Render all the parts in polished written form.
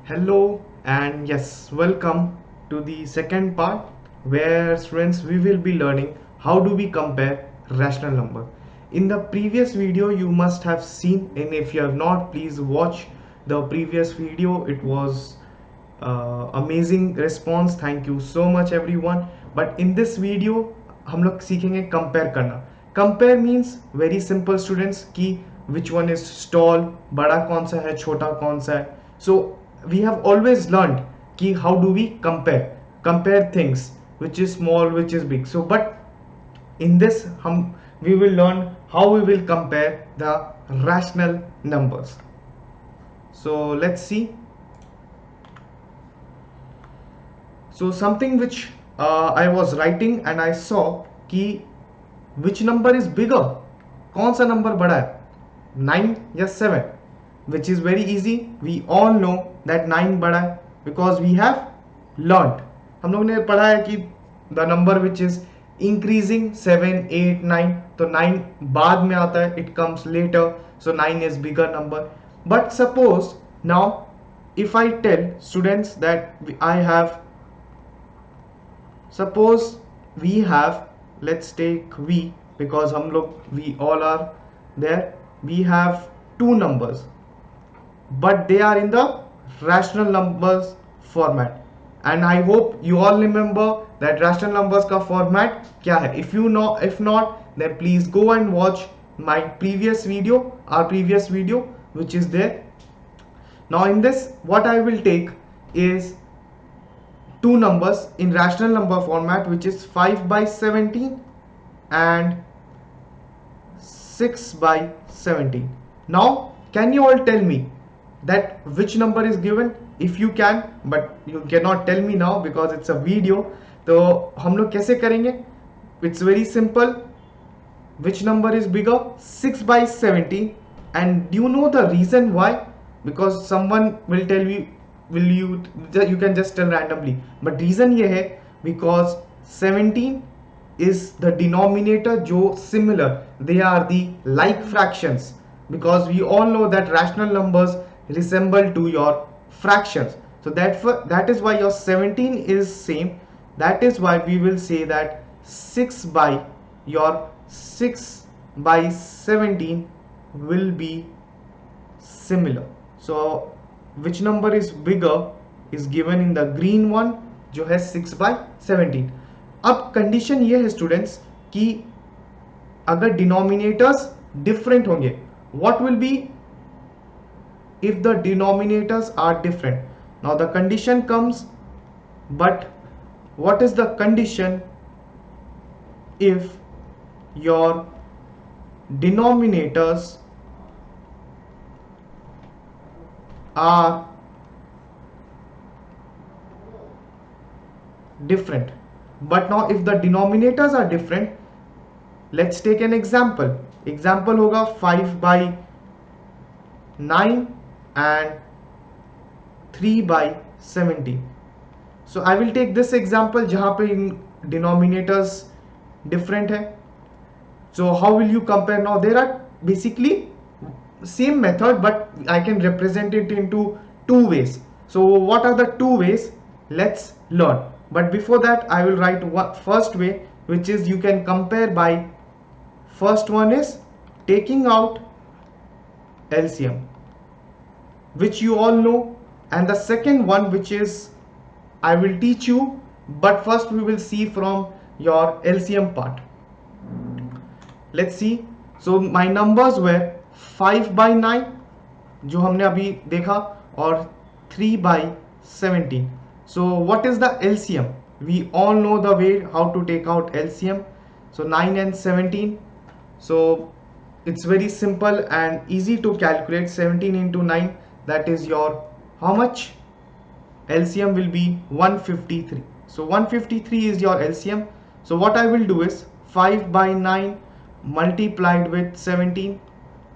Hello and yes, welcome to the second part where students we will be learning how do we compare rational number. In the previous video you must have seen, and if you have not, please watch the previous video. It was amazing response. Thank you so much everyone. But in this video हम लोग सीखेंगे compare करना. Compare means very simple students कि which one is tall, बड़ा कौन सा है, छोटा कौन सा है. So we have always learned कि how do we compare things which is small, which is big. So but in this we will learn how we will compare the rational numbers. So let's see. So something which I was writing and I saw कि which number is bigger, कौन सा number बड़ा है, 9 या 7, which is very easy. We all know that 9 बड़ा है because we have learnt, हम लोग ने पढ़ा है कि the number which is increasing 7 8 9, तो 9 बाद में आता है, it comes later, so 9 is bigger number. But suppose now if I tell students that I have, suppose we have, let's take v because हम लोग we all are there, we have two numbers but they are in the rational numbers format, and I hope you all remember that rational numbers का format क्या है. If you know, if not, then please go and watch my previous video, our previous video which is there. Now in this what I will take is two numbers in rational number format, which is 5 by 17 and 6 by 17. Now can you all tell me that which number is given? If you can, but you cannot tell me now because it's a video. तो हम लोग कैसे करेंगे? It's very simple. Which number is bigger? 6 by 17. And do you know the reason why? Because someone will tell you, you can just tell randomly, but reason ये है because 17 is the denominator जो similar, they are the like fractions, because we all know that rational numbers resemble to your fractions. So that is why your 17 is same. That is why we will say that 6 by 17 will be similar. So which number is bigger is given in the green one जो है 6 by 17. अब condition ये है students कि अगर denominators different होंगे, what will be if the denominators are different? Now the condition comes, but what is the condition if your denominators are different? But now if the denominators are different, let's take an example. Example होगा 5 by 9 and 3 by 17. So I will take this example जहाँ पे denominators different है. So how will you compare? Now there are basically same method, but I can represent it into two ways. So what are the two ways? Let's learn. But before that I will write one first way, which is you can compare by, first one is taking out LCM, which you all know, and the second one which is I will teach you, but first we will see from your LCM part. Let's see. So my numbers were 5 by 9 जो हमने अभी देखा और 3 by 17. So what is the LCM? We all know the way how to take out LCM. So 9 and 17. So it's very simple and easy to calculate. 17 into 9, that is your how much? LCM will be 153. So 153 is your LCM. So what I will do is 5 by 9 multiplied with 17.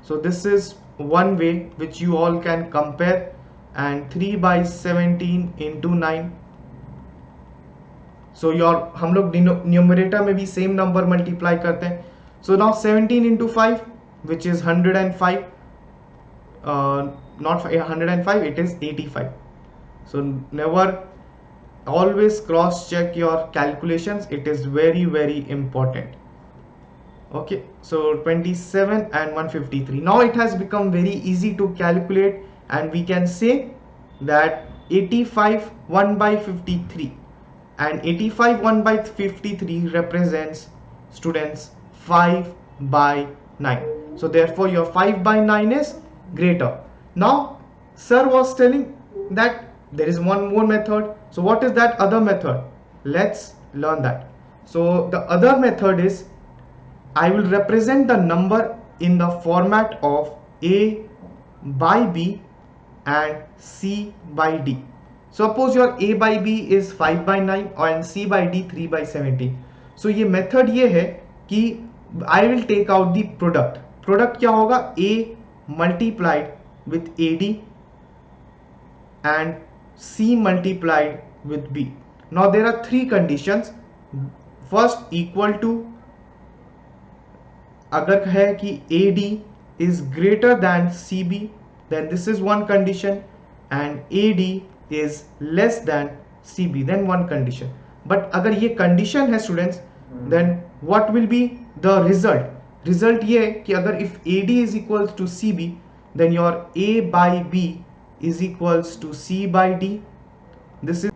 So this is one way which you all can compare, and 3 by 17 into 9. So your हम लोग numerator में भी same number multiply करते हैं. So now 17 into 5, which is 105, not 105, it is 85. So never, always cross check your calculations. It is very, very important. Okay, so 27 and 153. Now it has become very easy to calculate, and we can say that 85 1 by 53, and 85 1 by 53 represents, students, 5 by 9. So therefore your 5 by 9 is greater. Now sir was telling that there is one more method. So what is that other method? Let's learn that. So the other method is, I will represent the number in the format of A by B and C by D. Suppose your A by B is 5 by 9 and C by D 3 by 17. So ये method ये है कि I will take out the product. Product क्या होगा? A multiplied with AD and C multiplied with B. Now there are three conditions. First, equal to, अगर है कि AD is greater than CB, then this is one condition, and AD is less than CB, then one condition. But अगर ये condition है students, then what will be the result? Result ये है कि अगर if AD is equals to CB, then your A by B is equals to C by D. This is,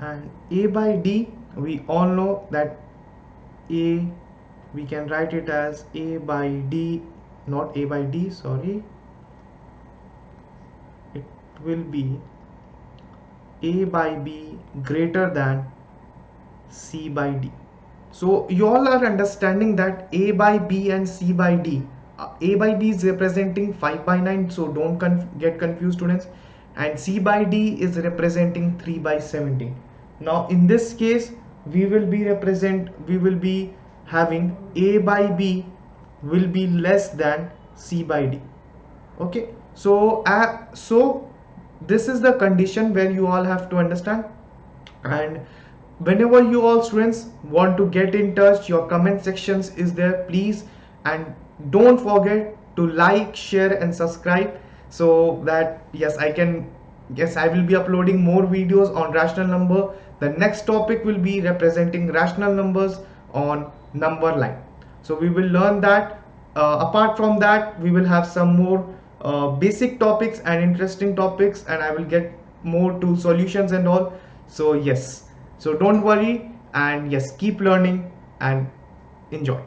and A by D, we all know that A, we can write it as A by D, not A by D, sorry, it will be A by B greater than C by D. So you all are understanding that A by B and C by D, A by B is representing 5 by 9, so don't get confused students, and C by D is representing 3 by 17. Now in this case we will be having A by B will be less than C by D. Okay, so this is the condition where you all have to understand. And whenever you all students want to get in touch, your comment sections is there, please, and don't forget to like, share and subscribe, so that I will be uploading more videos on rational number. The next topic will be representing rational numbers on number line. So we will learn that. Apart from that, we will have some more basic topics and interesting topics, and I will get more to solutions and all. So yes, so don't worry, and yes, keep learning and enjoy.